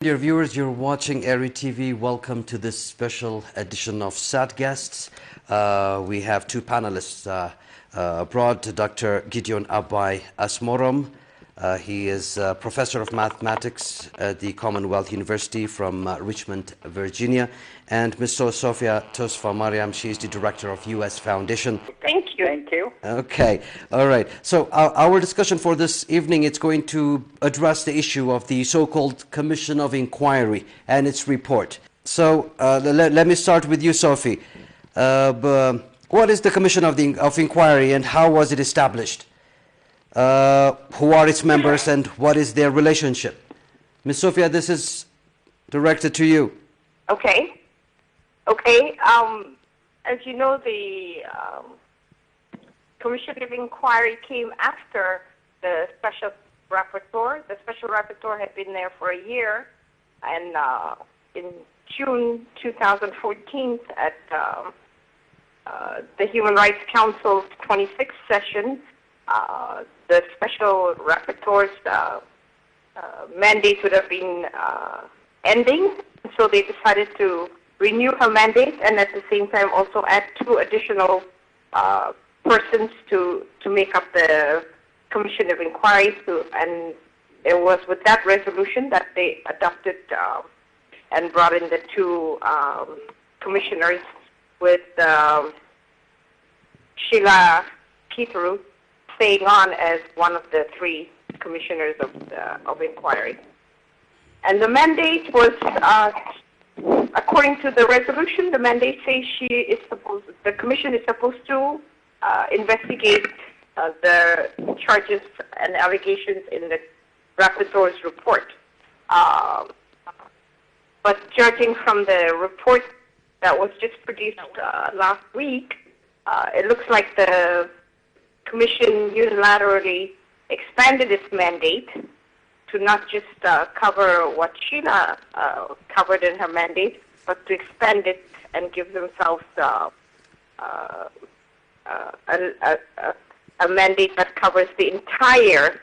Dear viewers, you're watching ERi-TV. Welcome to this special edition of SAT Guests. We have two panelists abroad, Dr. Gidewon Asmerom. He is a professor of mathematics at the Commonwealth University from Richmond, Virginia. And Ms. Sophia TesfaMariam, she is the director of U.S. Foundation. Thank you. Thank you. Okay, all right. So our discussion for this evening, it's going to address the issue of the so-called Commission of Inquiry and its report. So let me start with you, Sophie. What is the Commission of Inquiry and how was it established? Who are its members and what is their relationship? Ms. Sophia, this is directed to you. Okay. As you know, the Commission of Inquiry came after the Special Rapporteur. The Special Rapporteur had been there for a year, and in June 2014 at the Human Rights Council's 26th session, the Special Rapporteur's mandate would have been ending, so they decided to renew her mandate and at the same time also add two additional persons to make up the Commission of Inquiry. And it was with that resolution that they adopted and brought in the two commissioners with Sheila Keith-Ruth staying on as one of the three commissioners of inquiry. And the mandate was, according to the resolution, the mandate says the commission is supposed to investigate the charges and allegations in the rapporteur's report. But judging from the report that was just produced last week, it looks like the Commission unilaterally expanded its mandate to not just cover what Sheila covered in her mandate, but to expand it and give themselves a mandate that covers the entire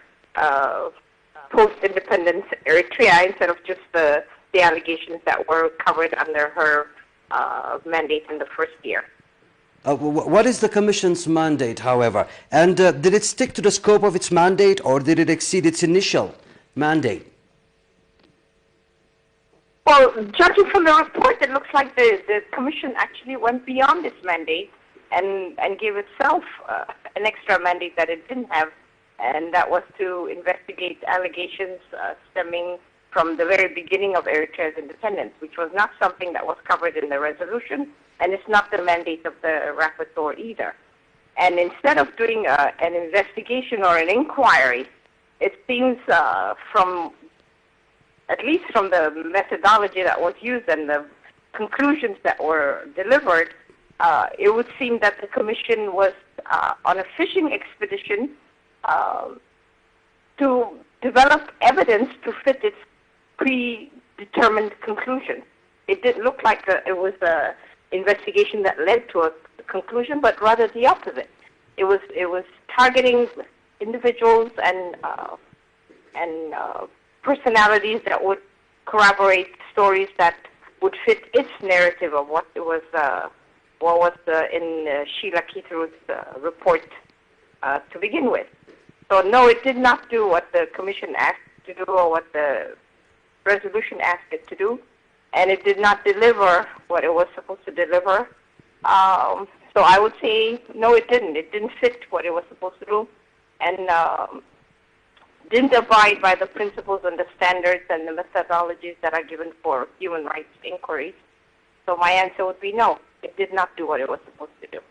post-independence Eritrea instead of just the allegations that were covered under her mandate in the first year. What is the Commission's mandate, however? And did it stick to the scope of its mandate or did it exceed its initial mandate? Well, judging from the report, it looks like the Commission actually went beyond its mandate and gave itself an extra mandate that it didn't have, and that was to investigate allegations stemming from the very beginning of Eritrea's independence, which was not something that was covered in the resolution, and it's not the mandate of the rapporteur either. And instead of doing an investigation or an inquiry, it seems from, at least from the methodology that was used and the conclusions that were delivered, it would seem that the Commission was on a fishing expedition to develop evidence to fit its predetermined conclusion. It didn't look like it was an investigation that led to a conclusion, but rather the opposite. It was targeting individuals and personalities that would corroborate stories that would fit its narrative of what was in Sheila Keith-Ruth's report to begin with. So no, it did not do what the Commission asked to do or what the resolution asked it to do, and it did not deliver what it was supposed to deliver. So I would say no, it didn't. It didn't fit what it was supposed to do, and didn't abide by the principles and the standards and the methodologies that are given for human rights inquiries. So my answer would be no, it did not do what it was supposed to do.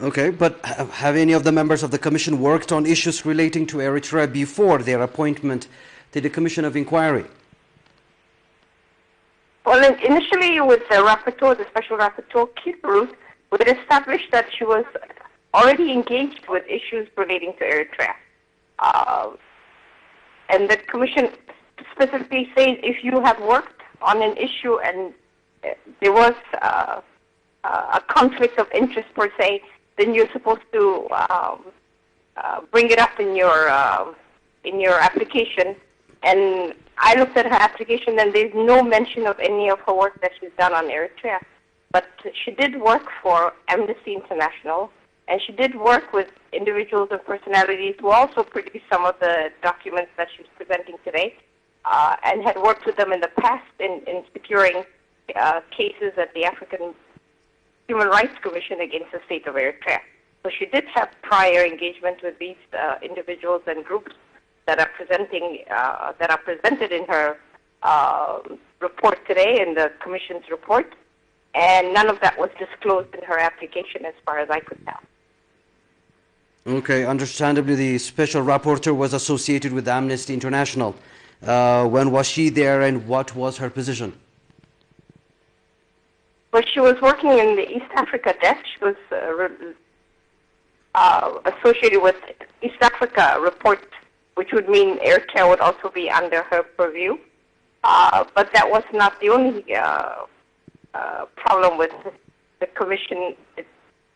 Okay, but have any of the members of the Commission worked on issues relating to Eritrea before their appointment to the Commission of Inquiry? Well, initially with the rapporteur, the Special Rapporteur, Keith-Ruth, we had established that she was already engaged with issues relating to Eritrea. And the Commission specifically says if you have worked on an issue and there was a conflict of interest per se, then you're supposed to bring it up in your application And I looked at her application, and there's no mention of any of her work that she's done on Eritrea. But she did work for Amnesty International, and she did work with individuals and personalities who also produced some of the documents that she's presenting today, and had worked with them in the past in securing cases at the African Human Rights Commission against the state of Eritrea. So she did have prior engagement with these individuals and groups that are presented in her report today, in the Commission's report, and none of that was disclosed in her application as far as I could tell. Okay, understandably the special rapporteur was associated with Amnesty International. When was she there and what was her position? Well, she was working in the East Africa desk. She was associated with East Africa report, which would mean Eritrea would also be under her purview. But that was not the only problem with the Commission. It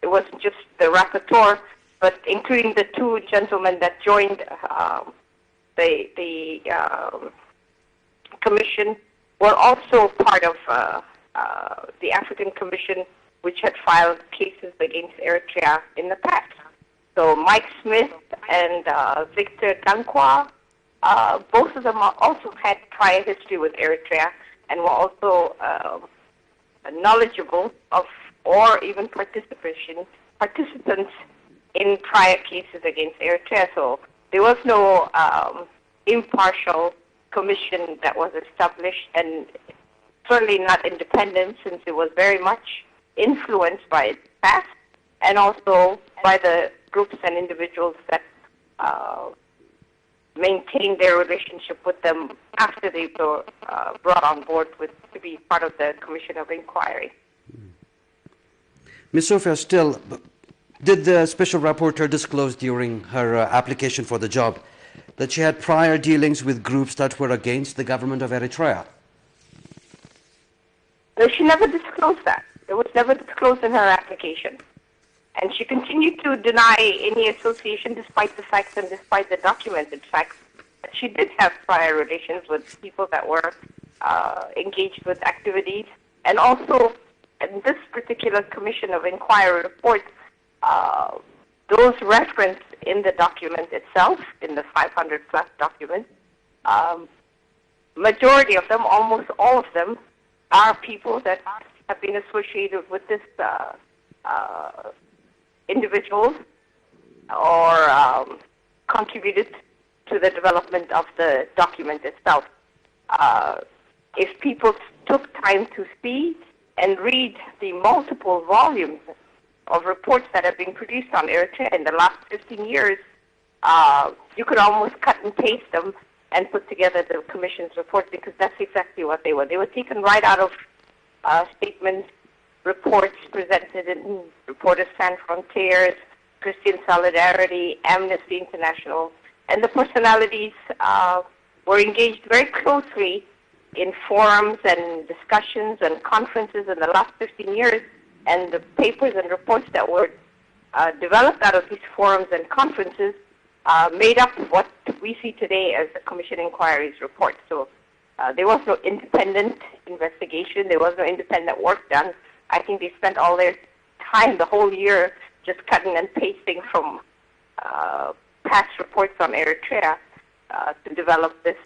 wasn't just the rapporteur, but including the two gentlemen that joined the Commission were also part of the African Commission, which had filed cases against Eritrea in the past. So Mike Smith and Victor Dankwa, both of them also had prior history with Eritrea and were also knowledgeable of, or even participants in prior cases against Eritrea. So there was no impartial commission that was established, and certainly not independent, since it was very much influenced by its past and also by the groups and individuals that maintained their relationship with them after they were brought on board to be part of the Commission of Inquiry. Ms. Sophia, still, did the Special Rapporteur disclose during her application for the job that she had prior dealings with groups that were against the government of Eritrea? No, she never disclosed that. It was never disclosed in her application. And she continued to deny any association despite the facts and despite the documented facts. She did have prior relations with people that were engaged with activities. And also, in this particular Commission of Inquiry report, those referenced in the document itself, in the 500-plus document, majority of them, almost all of them, are people that have been associated with this individuals or contributed to the development of the document itself. If people took time to see and read the multiple volumes of reports that have been produced on Eritrea in the last 15 years, you could almost cut and paste them and put together the Commission's report, because that's exactly what they were. They were taken right out of statements, reports presented in Reporters Sans Frontières, Christian Solidarity, Amnesty International, and the personalities were engaged very closely in forums and discussions and conferences in the last 15 years, and the papers and reports that were developed out of these forums and conferences made up what we see today as the Commission Inquiry's report. So there was no independent investigation, there was no independent work done. I think they spent all their time, the whole year, just cutting and pasting from past reports on Eritrea to develop this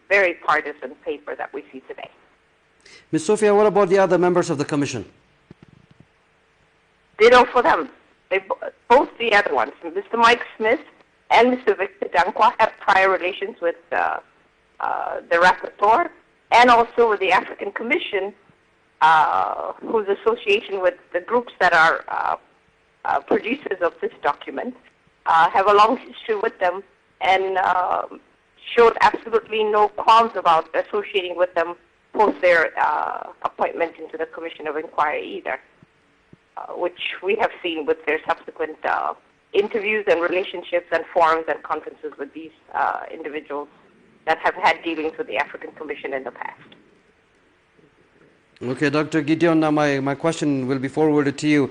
very partisan paper that we see today. Ms. Sophia, what about the other members of the Commission? Ditto for them. Both the other ones, Mr. Mike Smith and Mr. Victor Dankwa, have prior relations with the rapporteur and also with the African Commission, whose association with the groups that are producers of this document, have a long history with them, and showed absolutely no qualms about associating with them post their appointment into the Commission of Inquiry either, which we have seen with their subsequent interviews and relationships and forums and conferences with these individuals that have had dealings with the African Commission in the past. Okay, Dr. Gidewon, now my question will be forwarded to you.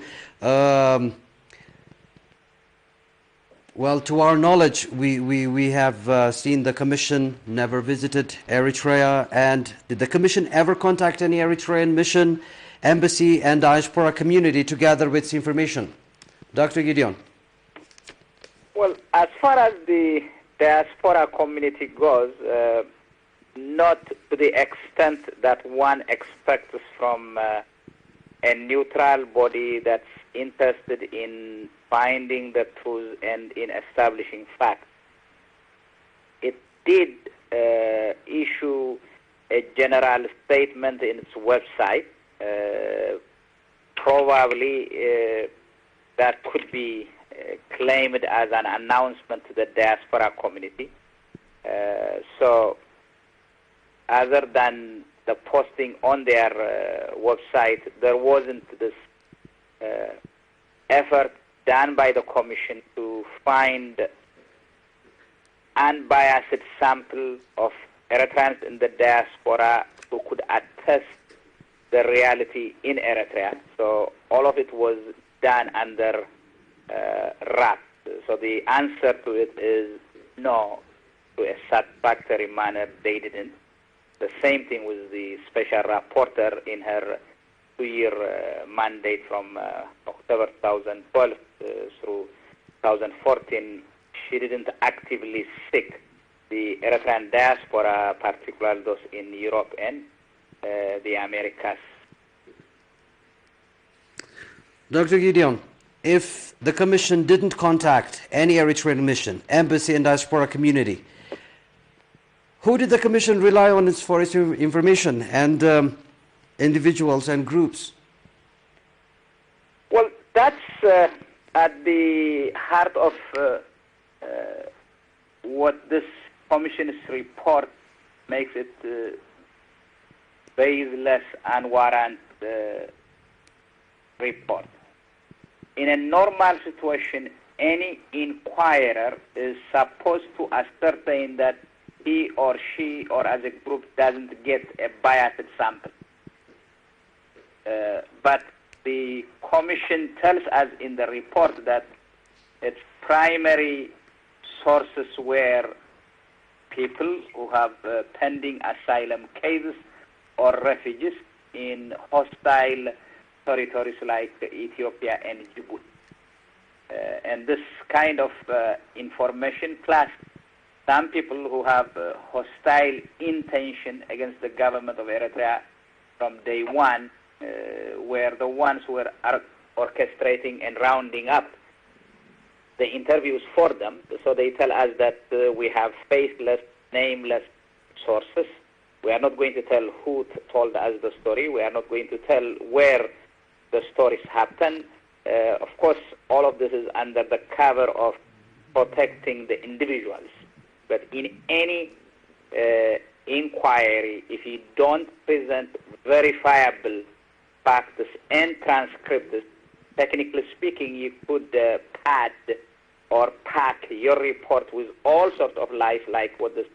Well, to our knowledge, we have seen the Commission never visited Eritrea. And did the Commission ever contact any Eritrean mission, embassy, and diaspora community to gather with information? Dr. Gidewon. Well, as far as the diaspora community goes, not to the extent that one expects from a neutral body that's interested in finding the truth and in establishing facts. It did issue a general statement in its website. Probably that could be claimed as an announcement to the diaspora community. So other than the posting on their website, there wasn't this effort done by the Commission to find unbiased sample of Eritreans in the diaspora who could attest the reality in Eritrea. So all of it was done under wraps. So the answer to it is no, to a satisfactory manner they didn't. The same thing with the special rapporteur in her 2-year mandate from October 2012 through 2014. She didn't actively seek the Eritrean diaspora, particularly those in Europe and the Americas. Dr. Gidewon, if the Commission didn't contact any Eritrean mission, embassy, and diaspora community, who did the Commission rely on for its information and individuals and groups? Well, that's at the heart of what this Commission's report makes it baseless and warranted report. In a normal situation, any inquirer is supposed to ascertain that he or she or as a group doesn't get a biased sample. But the Commission tells us in the report that its primary sources were people who have pending asylum cases or refugees in hostile territories like Ethiopia and Djibouti. And this kind of information, plus some people who have hostile intention against the government of Eritrea from day one, were the ones who were orchestrating and rounding up the interviews for them. So they tell us that we have faceless, nameless sources. We are not going to tell who told us the story. We are not going to tell where the stories happened. Of course, all of this is under the cover of protecting the individuals. But in any inquiry, if you don't present verifiable facts and transcripts, technically speaking, you could pad or pack your report with all sorts of lies, like what this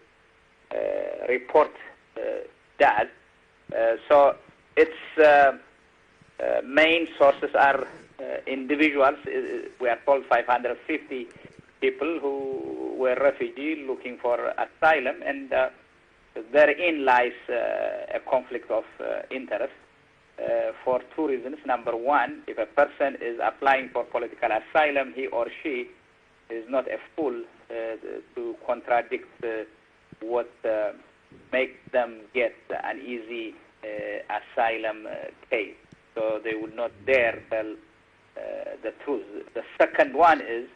report does. So its main sources are individuals. We are told 550 people who were refugees looking for asylum, and therein lies a conflict of interest for two reasons. Number one, if a person is applying for political asylum, he or she is not a fool to contradict what makes them get an easy asylum case. So they would not dare tell the truth. The second one is,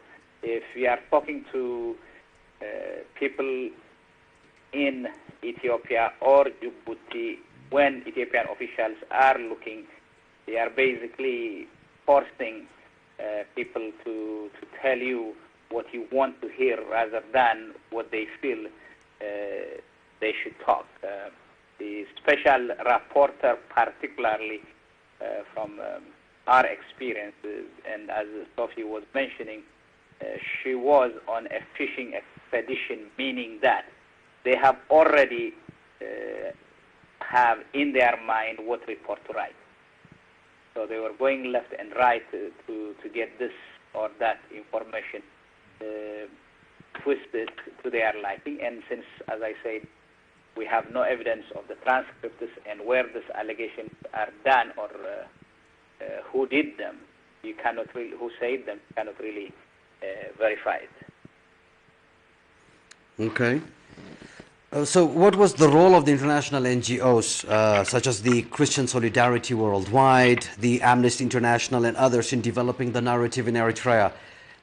if we are talking to people in Ethiopia or Djibouti, when Ethiopian officials are looking, they are basically forcing people to tell you what you want to hear rather than what they feel they should talk. The special rapporteur, particularly from our experiences, and as Sophia was mentioning, she was on a fishing expedition, meaning that they have already have in their mind what report to write. So they were going left and right to get this or that information twisted to their liking. And since, as I said, we have no evidence of the transcripts and where these allegations are done or who did them, you cannot really, who said them, you cannot really verify it. Okay. So what was the role of the international NGOs, such as the Christian Solidarity Worldwide, the Amnesty International, and others in developing the narrative in Eritrea?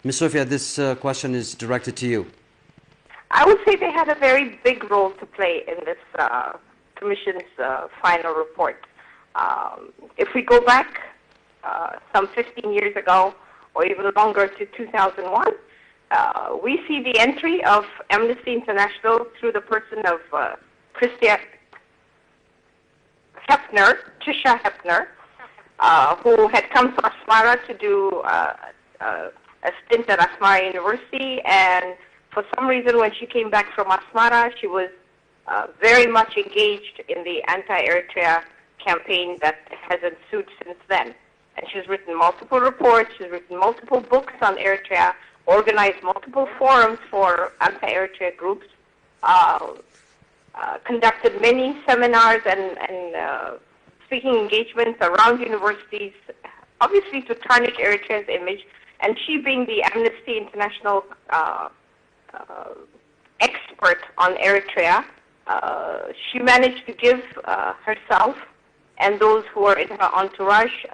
Ms. Sophia, this question is directed to you. I would say they had a very big role to play in this Commission's final report. If we go back some 15 years ago, or even longer, to 2001, we see the entry of Amnesty International through the person of Trisha Hepner, who had come to Asmara to do a stint at Asmara University, and for some reason when she came back from Asmara, she was very much engaged in the anti-Eritrea campaign that has ensued since then. And she's written multiple reports, she's written multiple books on Eritrea, organized multiple forums for anti-Eritrea groups, conducted many seminars and speaking engagements around universities, obviously to tarnish Eritrea's image. And she, being the Amnesty International expert on Eritrea, she managed to give herself and those who are in her entourage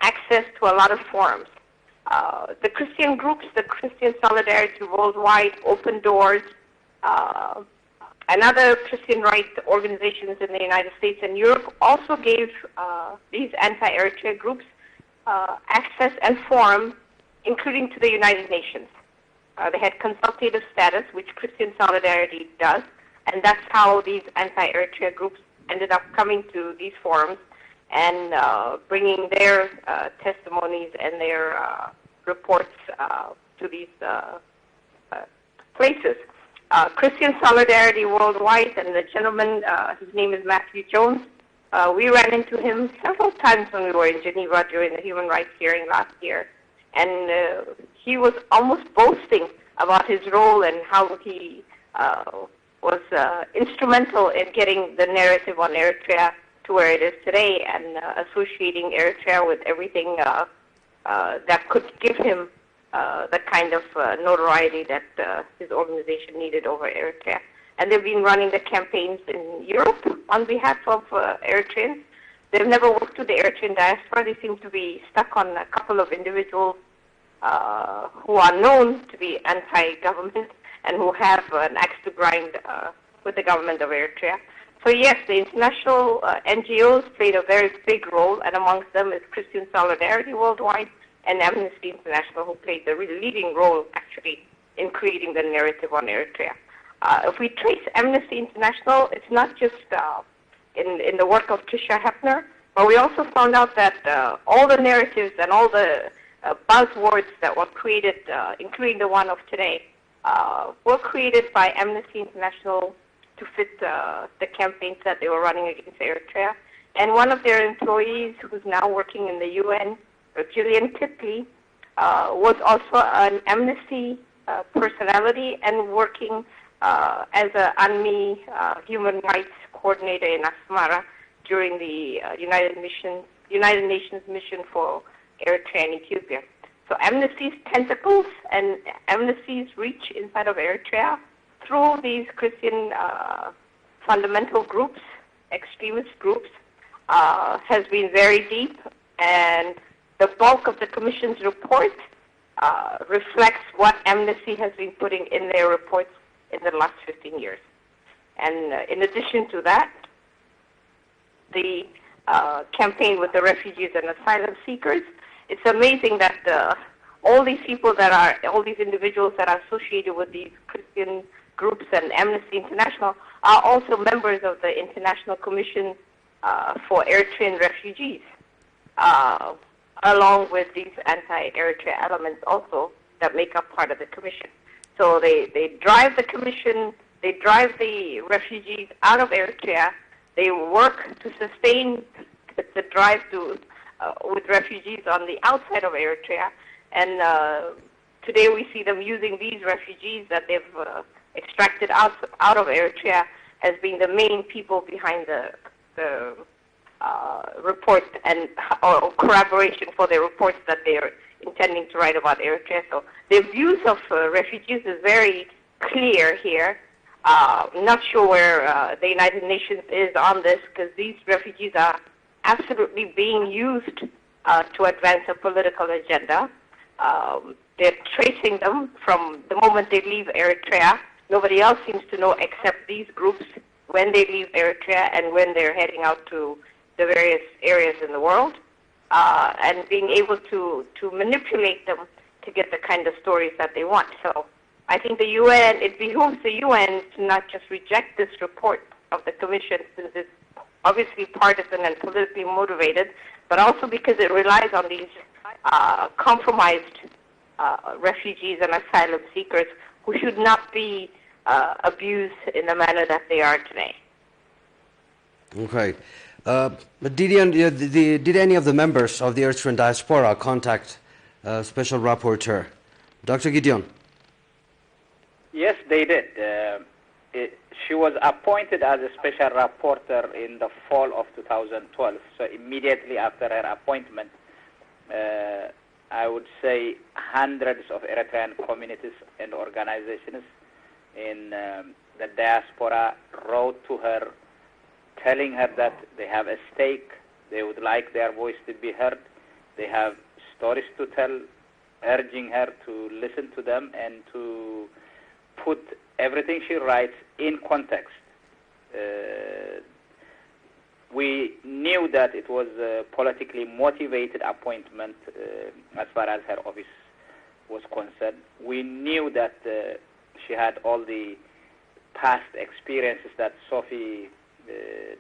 access to a lot of forums. The Christian groups, the Christian Solidarity Worldwide, Open Doors, and other Christian rights organizations in the United States and Europe also gave these anti-Eritrea groups access and forum, including to the United Nations. They had consultative status, which Christian Solidarity does, and that's how these anti-Eritrea groups ended up coming to these forums and bringing their testimonies and their reports to these places. Christian Solidarity Worldwide, and the gentleman, his name is Matthew Jones, we ran into him several times when we were in Geneva during the human rights hearing last year, and he was almost boasting about his role and how he was instrumental in getting the narrative on Eritrea to where it is today, and associating Eritrea with everything that could give him the kind of notoriety that his organization needed over Eritrea. And they've been running the campaigns in Europe on behalf of Eritreans. They've never worked with the Eritrean diaspora. They seem to be stuck on a couple of individuals who are known to be anti-government and who have an axe to grind with the government of Eritrea. So yes, the international NGOs played a very big role, and amongst them is Christian Solidarity Worldwide and Amnesty International, who played the really leading role, actually, in creating the narrative on Eritrea. If we trace Amnesty International, it's not just in the work of Trisha Hepner, but we also found out that all the narratives and all the buzzwords that were created, including the one of today, were created by Amnesty International to fit the campaigns that they were running against Eritrea. And one of their employees, who's now working in the UN, Gillian Titley, was also an Amnesty personality and working as an UNMI human rights coordinator in Asmara during the United Nations mission for Eritrea and Ethiopia. So Amnesty's tentacles and Amnesty's reach inside of Eritrea through these Christian fundamental groups, extremist groups, has been very deep, and the bulk of the Commission's report reflects what Amnesty has been putting in their reports in the last 15 years. And in addition to that, the campaign with the refugees and asylum seekers, it's amazing that all these people that are, all these individuals that are associated with these Christian groups and Amnesty International are also members of the International Commission for Eritrean Refugees, along with these anti-Eritrea elements also that make up part of the Commission. So they drive the Commission, they drive the refugees out of Eritrea, they work to sustain the drive to with refugees on the outside of Eritrea, and today we see them using these refugees that they've extracted out of Eritrea as being the main people behind the report and or corroboration for the reports that they're intending to write about Eritrea. So the views of refugees is very clear here. Not sure where the United Nations is on this, because these refugees are absolutely being used to advance a political agenda. They're tracing them from the moment they leave Eritrea. Nobody else seems to know except these groups when they leave Eritrea and when they're heading out to the various areas in the world, and being able to manipulate them to get the kind of stories that they want. So I think the UN, it behooves the UN to not just reject this report of the Commission, since it's obviously partisan and politically motivated, but also because it relies on these compromised refugees and asylum seekers who should not be abused in the manner that they are today. Okay. But did any of the members of the Eritrean diaspora contact Special Rapporteur? Dr. Gidewon? Yes, they did. She was appointed as a special rapporteur in the fall of 2012. So immediately after her appointment, I would say hundreds of Eritrean communities and organizations in the diaspora wrote to her, telling her that they have a stake, they would like their voice to be heard, they have stories to tell, urging her to listen to them and to put everything she writes in context. We knew that it was a politically motivated appointment as far as her office was concerned. We knew that she had all the past experiences that Sophie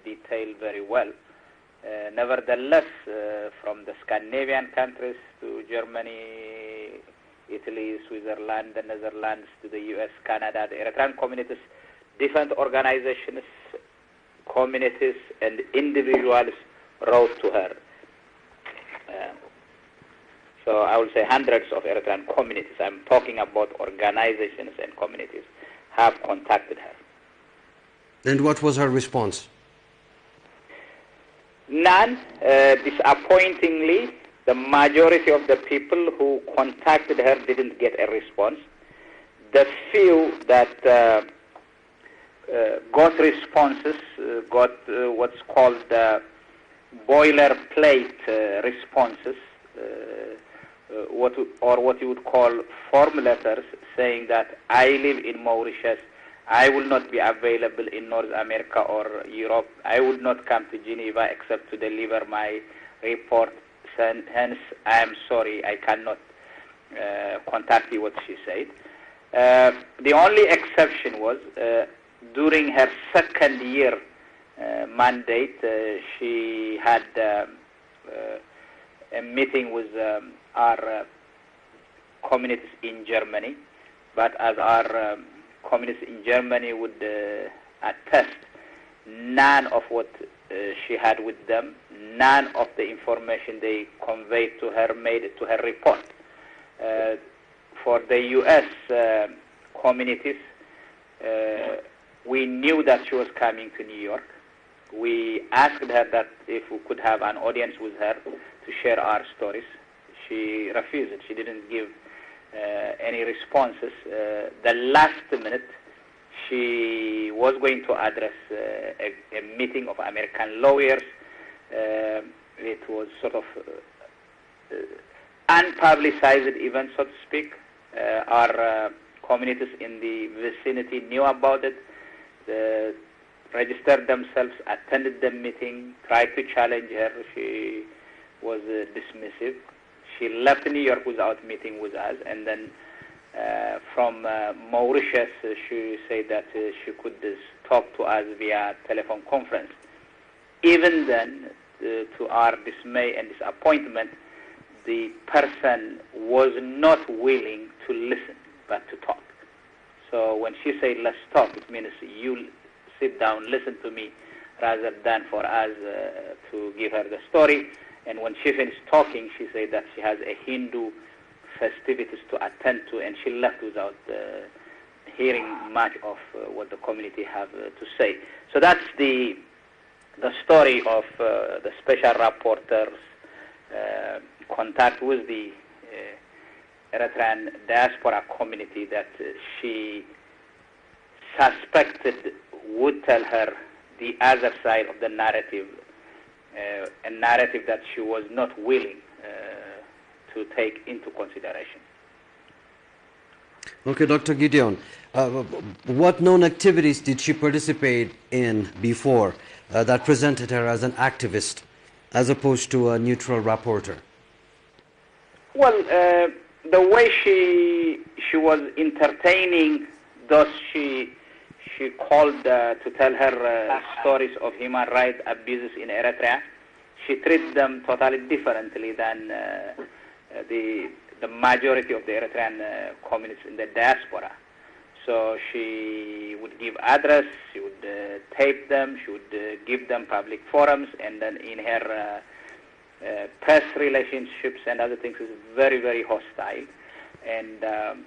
detailed very well. Nevertheless, from the Scandinavian countries to Germany, Italy, Switzerland, the Netherlands, to the US, Canada, the Eritrean communities, different organizations, communities, and individuals wrote to her. So I will say hundreds of Eritrean communities, I'm talking about organizations and communities, have contacted her. And what was her response? None. Disappointingly, the majority of the people who contacted her didn't get a response. The few that got responses got what's called boilerplate responses, what you would call form letters, saying that I live in Mauritius, I will not be available in North America or Europe, I would not come to Geneva except to deliver my report, hence I am sorry I cannot contact you, what she said. The only exception was during her second year mandate, she had a meeting with our communities in Germany, but as our communities in Germany would attest, none of what she had with them, none of the information they conveyed to her made it to her report. For the U.S. Communities, we knew that she was coming to New York. We asked her that if we could have an audience with her to share our stories. She refused it. She didn't give any responses. The last minute, she was going to address a meeting of American lawyers. It was sort of unpublicized event, so to speak. Our communities in the vicinity knew about it, registered themselves, attended the meeting, tried to challenge her. She was dismissive. She left New York without meeting with us, and then from Mauritius, she said that she could talk to us via telephone conference. Even then, to our dismay and disappointment, the person was not willing to listen, but to talk. So when she said, let's talk, it means you sit down, listen to me, rather than for us to give her the story. And when she finished talking, she said that she has a Hindu festivities to attend to, and she left without hearing much of what the community have to say. So that's the story of the special rapporteur's contact with the Eritrean diaspora community that she suspected would tell her the other side of the narrative, a narrative that she was not willing to take into consideration. Okay, Dr. Gidewon, what known activities did she participate in before that presented her as an activist as opposed to a neutral rapporteur? Well, the way she was entertaining those she called to tell her stories of human rights abuses in Eritrea, she treated them totally differently than the majority of the Eritrean communities in the diaspora. So she would give address, she would tape them, she would give them public forums, and then in her press relationships and other things is very, very hostile. And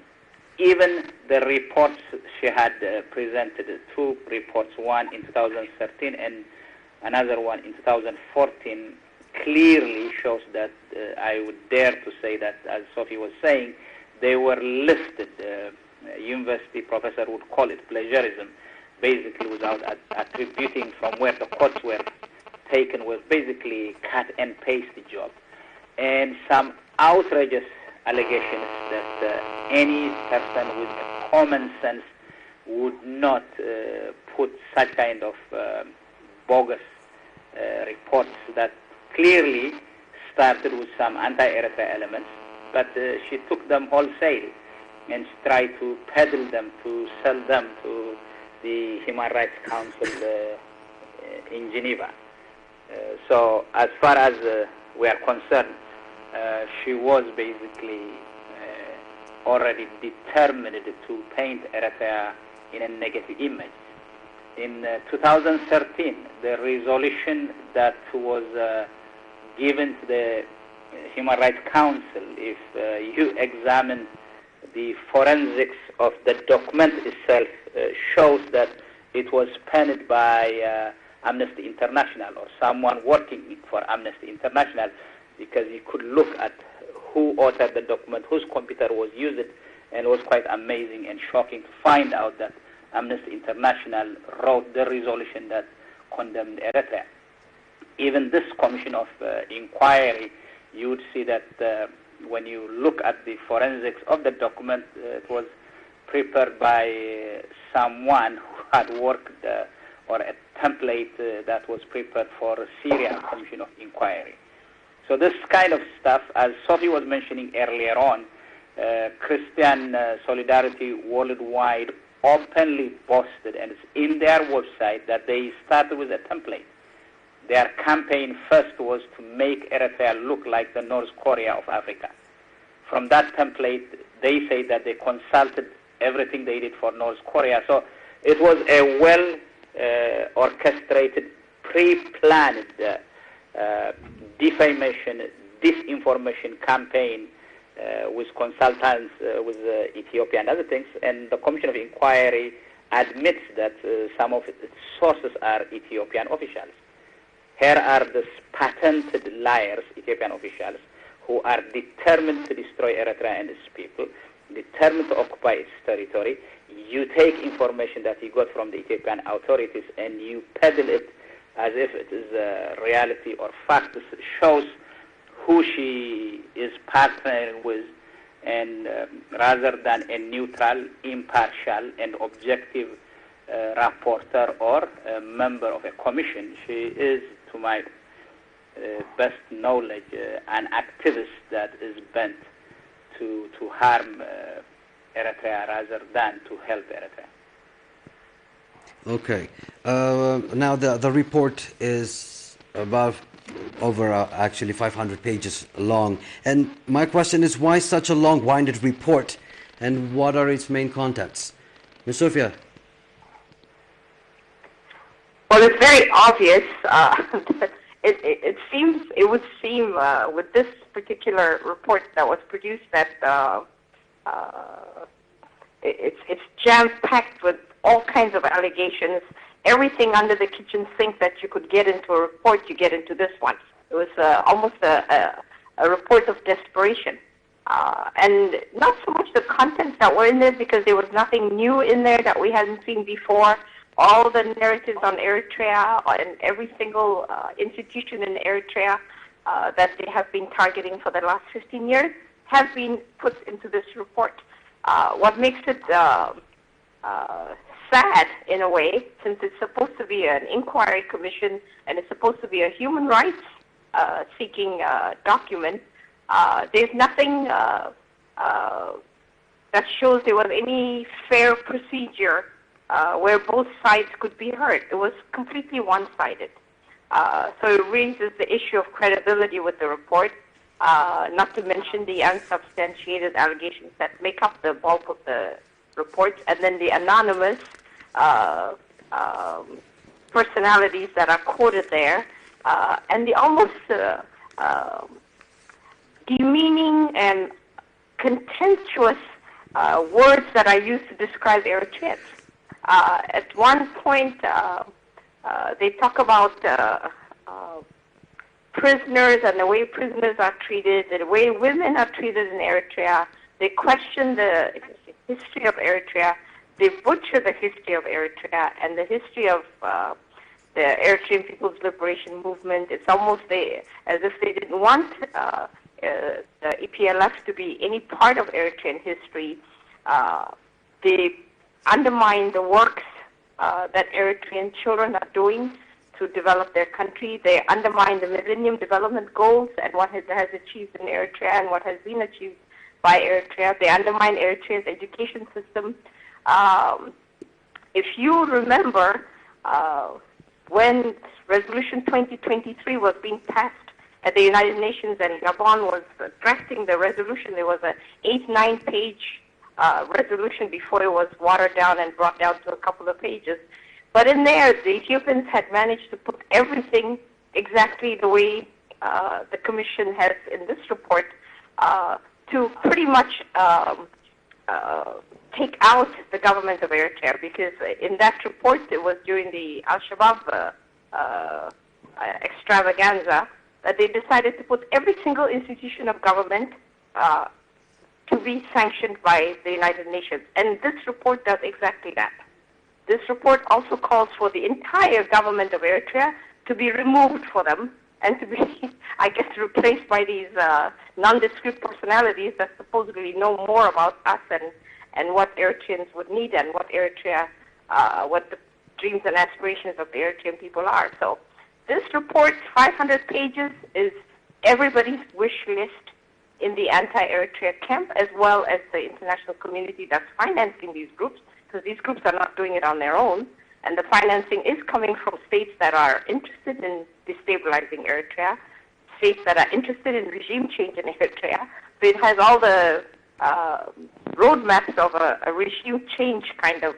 even the reports she had presented, two reports, one in 2013 and another one in 2014, clearly shows that I would dare to say that, as Sophie was saying, they were listed. University professor would call it plagiarism, basically without attributing from where the quotes were taken, was basically cut and paste job. And some outrageous allegations that any person with common sense would not put such kind of bogus reports that clearly started with some anti-Eritrea elements, but she took them wholesale and she tried to peddle them, to sell them to the Human Rights Council in Geneva. So as far as we are concerned, she was basically already determined to paint Eritrea in a negative image. In 2013, the resolution that was given to the Human Rights Council, if you examine the forensics of the document itself, shows that it was penned by Amnesty International or someone working for Amnesty International, because you could look at who authored the document, whose computer was used, and it was quite amazing and shocking to find out that Amnesty International wrote the resolution that condemned Eritrea. Even this commission of inquiry, you would see that when you look at the forensics of the document, it was prepared by someone who had worked or a template that was prepared for a Syria commission of inquiry. So this kind of stuff, as Sophie was mentioning earlier on, Christian Solidarity Worldwide openly boasted, and it's in their website, that they started with a template. Their campaign first was to make Eritrea look like the North Korea of Africa. From that template, they say that they consulted everything they did for North Korea. So it was a well orchestrated, pre-planned defamation, disinformation campaign with consultants with Ethiopia and other things. And the Commission of Inquiry admits that some of its sources are Ethiopian officials. Here are the patented liars, Ethiopian officials, who are determined to destroy Eritrea and its people, determined to occupy its territory. You take information that you got from the Ethiopian authorities and you peddle it as if it is a reality or fact. This shows who she is partnering with, and rather than a neutral, impartial, and objective rapporteur or a member of a commission, she is, to my best knowledge, an activist that is bent to harm Eritrea rather than to help Eritrea. Okay. Now the report is about over actually 500 pages long, and my question is, why such a long-winded report, and what are its main contents? Ms. Sophia. Well, it's very obvious. it would seem with this particular report that was produced that it's jam-packed with all kinds of allegations. Everything under the kitchen sink that you could get into a report, you get into this one. It was almost a report of desperation. And not so much the contents that were in there, because there was nothing new in there that we hadn't seen before. All the narratives on Eritrea and every single institution in Eritrea that they have been targeting for the last 15 years have been put into this report. What makes it sad, in a way, since it's supposed to be an inquiry commission and it's supposed to be a human rights seeking document, there's nothing that shows there was any fair procedure where both sides could be heard. It was completely one-sided. So it raises the issue of credibility with the report, not to mention the unsubstantiated allegations that make up the bulk of the report, and then the anonymous personalities that are quoted there, and the almost demeaning and contemptuous words that are used to describe Eritreans. At one point, they talk about prisoners and the way prisoners are treated, the way women are treated in Eritrea. They question the history of Eritrea. They butcher the history of Eritrea and the history of the Eritrean People's Liberation Movement. It's almost as if they didn't want the EPLF to be any part of Eritrean history. They undermine the works that Eritrean children are doing to develop their country. They undermine the Millennium Development Goals and what has achieved in Eritrea and what has been achieved by Eritrea. They undermine Eritrea's education system. If you remember, when Resolution 2023 was being passed at the United Nations and Gabon was drafting the resolution, there was an 8-9 page resolution before it was watered down and brought down to a couple of pages. But in there, the Ethiopians had managed to put everything exactly the way the Commission has in this report to pretty much take out the government of Eritrea, because in that report, it was during the Al-Shabaab extravaganza that they decided to put every single institution of government to be sanctioned by the United Nations. And this report does exactly that. This report also calls for the entire government of Eritrea to be removed for them and to be, I guess, replaced by these nondescript personalities that supposedly know more about us and what Eritreans would need and what Eritrea, what the dreams and aspirations of the Eritrean people are. So this report, 500 pages, is everybody's wish list in the anti-Eritrea camp, as well as the international community that's financing these groups, because these groups are not doing it on their own, and the financing is coming from states that are interested in destabilizing Eritrea, states that are interested in regime change in Eritrea. So it has all the roadmaps of a regime change kind of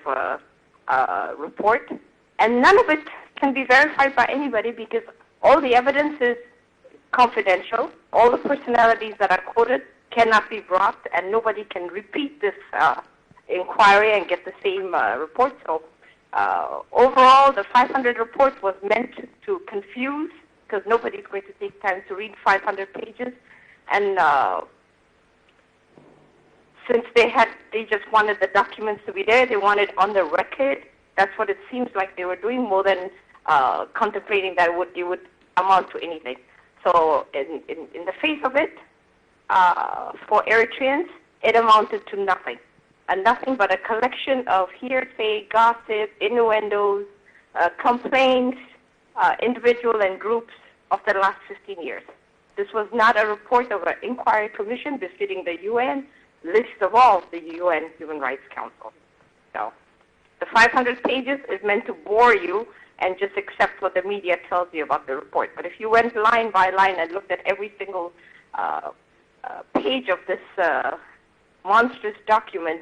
report, and none of it can be verified by anybody because all the evidence is confidential. All the personalities that are quoted cannot be brought, and nobody can repeat this inquiry and get the same report. So overall, the 500 report was meant to confuse, because nobody's going to take time to read 500 pages. And since they just wanted the documents to be there, they wanted on the record. That's what it seems like they were doing, more than contemplating that it would amount to anything. So in the face of it, for Eritreans, it amounted to nothing. And nothing but a collection of hearsay, gossip, innuendos, complaints, individual and groups of the last 15 years. This was not a report of an inquiry commission befitting the UN, least of all the UN Human Rights Council. So the 500 pages is meant to bore you and just accept what the media tells you about the report. But if you went line by line and looked at every single page of this monstrous document,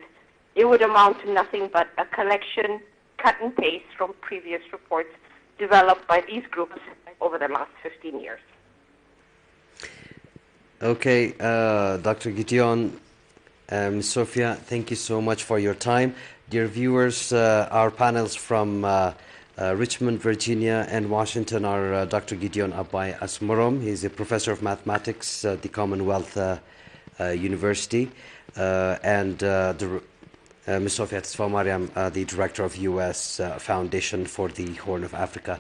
it would amount to nothing but a collection, cut and paste from previous reports developed by these groups over the last 15 years. Okay, Dr. Gidewon, Sophia, thank you so much for your time. Dear viewers, our panels from Richmond, Virginia, and Washington are Dr. Gidewon Asmerom. He's a professor of mathematics at the Commonwealth University, and Ms. Sophia TesfaMariam, the director of U.S. Foundation for the Horn of Africa.